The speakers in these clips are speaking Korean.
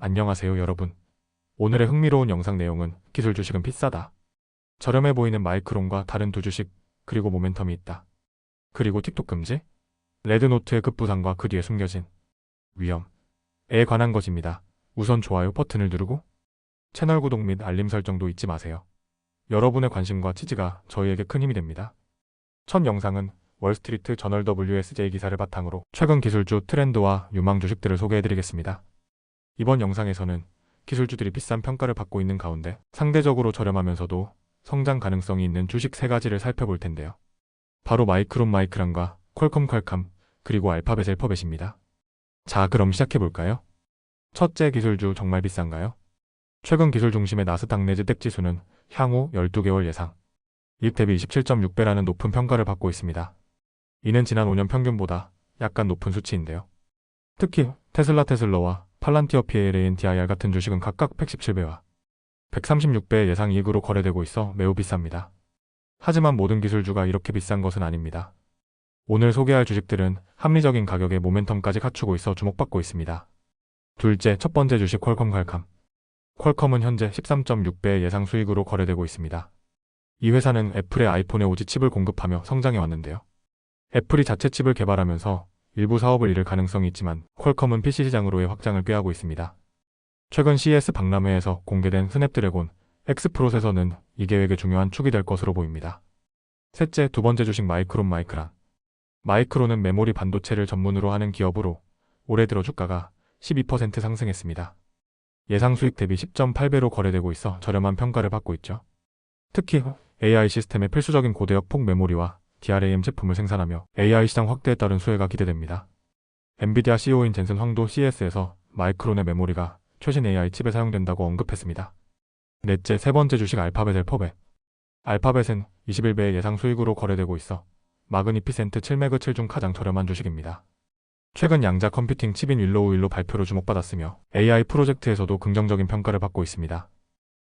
안녕하세요 여러분. 오늘의 흥미로운 영상 내용은 기술 주식은 비싸다. 저렴해 보이는 마이크론과 다른 두 주식, 그리고 모멘텀이 있다. 그리고 틱톡 금지? 레드노트의 급부상과 그 뒤에 숨겨진 위험에 관한 것입니다. 우선 좋아요 버튼을 누르고 채널 구독 및 알림 설정도 잊지 마세요. 여러분의 관심과 지지가 저희에게 큰 힘이 됩니다. 첫 영상은 월스트리트 저널 WSJ 기사를 바탕으로 최근 기술주 트렌드와 유망 주식들을 소개해드리겠습니다. 이번 영상에서는 기술주들이 비싼 평가를 받고 있는 가운데 상대적으로 저렴하면서도 성장 가능성이 있는 주식 3가지를 살펴볼 텐데요. 바로 마이크론 마이크란과 퀄컴 퀄캄, 그리고 알파벳 앨퍼벳입니다. 자, 그럼 시작해볼까요? 첫째, 기술주 정말 비싼가요? 최근 기술 중심의 나스닥 내지덱 지수는 향후 12개월 예상 이익 대비 27.6배라는 높은 평가를 받고 있습니다. 이는 지난 5년 평균보다 약간 높은 수치인데요. 특히 테슬라와 팔란티어 PLANTIR 같은 주식은 각각 117배와 136배의 예상 이익으로 거래되고 있어 매우 비쌉니다. 하지만 모든 기술주가 이렇게 비싼 것은 아닙니다. 오늘 소개할 주식들은 합리적인 가격의 모멘텀까지 갖추고 있어 주목받고 있습니다. 둘째, 첫 번째 주식 퀄컴 퀄캄. 퀄컴은 현재 13.6배의 예상 수익으로 거래되고 있습니다. 이 회사는 애플의 아이폰에 오지 칩을 공급하며 성장해 왔는데요. 애플이 자체 칩을 개발하면서 일부 사업을 잃을 가능성이 있지만 퀄컴은 PC 시장으로의 확장을 꾀하고 있습니다. 최근 CES 박람회에서 공개된 스냅드래곤 X 프로세서는 이 계획의 중요한 축이 될 것으로 보입니다. 셋째, 두 번째 주식 마이크론 마이크란. 마이크론은 메모리 반도체를 전문으로 하는 기업으로 올해 들어 주가가 12% 상승했습니다. 예상 수익 대비 10.8배로 거래되고 있어 저렴한 평가를 받고 있죠. 특히 AI 시스템의 필수적인 고대역 폭 메모리와 DRAM 제품을 생산하며 AI 시장 확대에 따른 수혜가 기대됩니다. 엔비디아 CEO인 젠슨 황도 CES에서 마이크론의 메모리가 최신 AI 칩에 사용된다고 언급했습니다. 넷째, 세 번째 주식 알파벳 앨퍼벳. 알파벳은 21배의 예상 수익으로 거래되고 있어 마그니피센트 7매그 7 중 가장 저렴한 주식입니다. 최근 양자 컴퓨팅 칩인 윌로우 발표로 주목받았으며 AI 프로젝트에서도 긍정적인 평가를 받고 있습니다.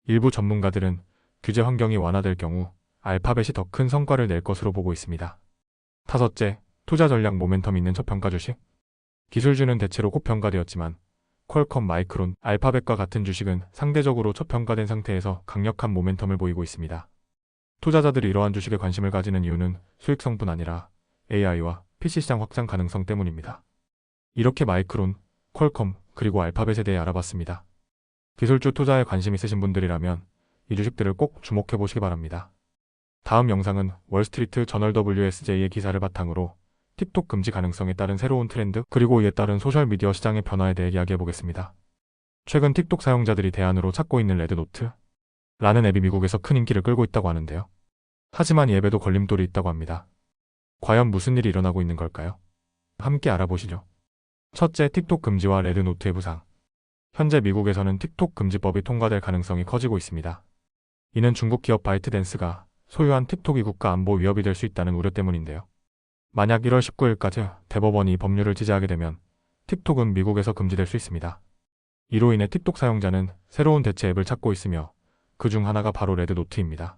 일부 전문가들은 규제 환경이 완화될 경우 알파벳이 더 큰 성과를 낼 것으로 보고 있습니다. 다섯째, 투자 전략 모멘텀 있는 저평가 주식. 기술주는 대체로 고평가되었지만 퀄컴, 마이크론, 알파벳과 같은 주식은 상대적으로 저평가된 상태에서 강력한 모멘텀을 보이고 있습니다. 투자자들이 이러한 주식에 관심을 가지는 이유는 수익성뿐 아니라 AI와 PC 시장 확장 가능성 때문입니다. 이렇게 마이크론, 퀄컴, 그리고 알파벳에 대해 알아봤습니다. 기술주 투자에 관심 있으신 분들이라면 이 주식들을 꼭 주목해 보시기 바랍니다. 다음 영상은 월스트리트 저널 WSJ의 기사를 바탕으로 틱톡 금지 가능성에 따른 새로운 트렌드, 그리고 이에 따른 소셜미디어 시장의 변화에 대해 이야기해보겠습니다. 최근 틱톡 사용자들이 대안으로 찾고 있는 레드노트 라는 앱이 미국에서 큰 인기를 끌고 있다고 하는데요. 하지만 이 앱에도 걸림돌이 있다고 합니다. 과연 무슨 일이 일어나고 있는 걸까요? 함께 알아보시죠. 첫째, 틱톡 금지와 레드노트의 부상. 현재 미국에서는 틱톡 금지법이 통과될 가능성이 커지고 있습니다. 이는 중국 기업 바이트댄스가 소유한 틱톡이 국가 안보 위협이 될 수 있다는 우려 때문인데요. 만약 1월 19일까지 대법원이 이 법률을 지지하게 되면 틱톡은 미국에서 금지될 수 있습니다. 이로 인해 틱톡 사용자는 새로운 대체 앱을 찾고 있으며 그 중 하나가 바로 레드노트입니다.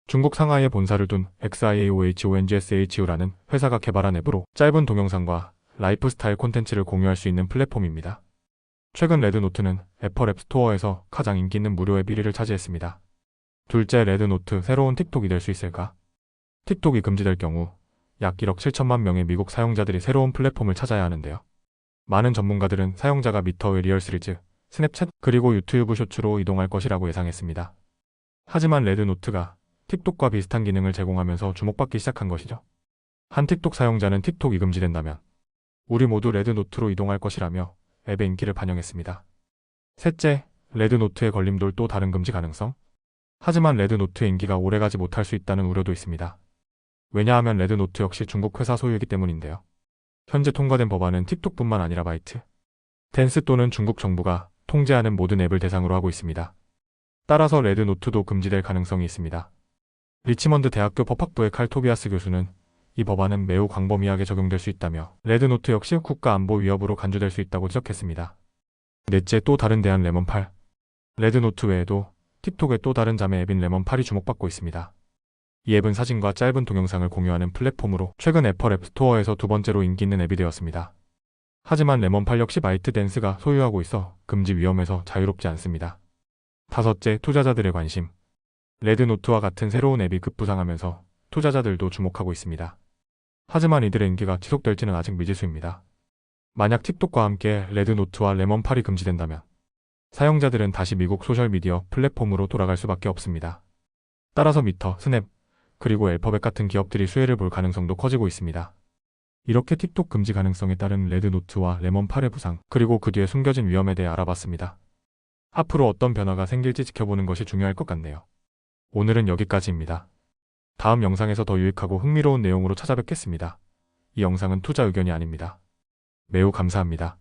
중국 상하이에 본사를 둔 XIAOHONGSHU라는 회사가 개발한 앱으로 짧은 동영상과 라이프스타일 콘텐츠를 공유할 수 있는 플랫폼입니다. 최근 레드노트는 애플 앱스토어에서 가장 인기 있는 무료 앱 1위를 차지했습니다. 둘째, 레드노트 새로운 틱톡이 될 수 있을까? 틱톡이 금지될 경우 약 1억 7천만 명의 미국 사용자들이 새로운 플랫폼을 찾아야 하는데요. 많은 전문가들은 사용자가 미터의 리얼 시리즈, 스냅챗, 그리고 유튜브 쇼츠로 이동할 것이라고 예상했습니다. 하지만 레드노트가 틱톡과 비슷한 기능을 제공하면서 주목받기 시작한 것이죠. 한 틱톡 사용자는 틱톡이 금지된다면 우리 모두 레드노트로 이동할 것이라며 앱의 인기를 반영했습니다. 셋째, 레드노트의 걸림돌 또 다른 금지 가능성? 하지만 레드노트의 인기가 오래가지 못할 수 있다는 우려도 있습니다. 왜냐하면 레드노트 역시 중국 회사 소유이기 때문인데요. 현재 통과된 법안은 틱톡뿐만 아니라 바이트 댄스 또는 중국 정부가 통제하는 모든 앱을 대상으로 하고 있습니다. 따라서 레드노트도 금지될 가능성이 있습니다. 리치먼드 대학교 법학부의 칼 토비아스 교수는 이 법안은 매우 광범위하게 적용될 수 있다며 레드노트 역시 국가 안보 위협으로 간주될 수 있다고 지적했습니다. 넷째, 또 다른 대안 레몬8. 레드노트 외에도 틱톡의 또 다른 자매 앱인 레몬8이 주목받고 있습니다. 이 앱은 사진과 짧은 동영상을 공유하는 플랫폼으로 최근 애플 앱스토어에서 두 번째로 인기 있는 앱이 되었습니다. 하지만 레몬팔 역시 바이트댄스가 소유하고 있어 금지 위험에서 자유롭지 않습니다. 다섯째, 투자자들의 관심. 레드노트와 같은 새로운 앱이 급부상하면서 투자자들도 주목하고 있습니다. 하지만 이들의 인기가 지속될지는 아직 미지수입니다. 만약 틱톡과 함께 레드노트와 레몬팔이 금지된다면 사용자들은 다시 미국 소셜미디어 플랫폼으로 돌아갈 수밖에 없습니다. 따라서 미터, 스냅, 그리고 엘퍼벳 같은 기업들이 수혜를 볼 가능성도 커지고 있습니다. 이렇게 틱톡 금지 가능성에 따른 레드노트와 레몬팔의 부상, 그리고 그 뒤에 숨겨진 위험에 대해 알아봤습니다. 앞으로 어떤 변화가 생길지 지켜보는 것이 중요할 것 같네요. 오늘은 여기까지입니다. 다음 영상에서 더 유익하고 흥미로운 내용으로 찾아뵙겠습니다. 이 영상은 투자 의견이 아닙니다. 매우 감사합니다.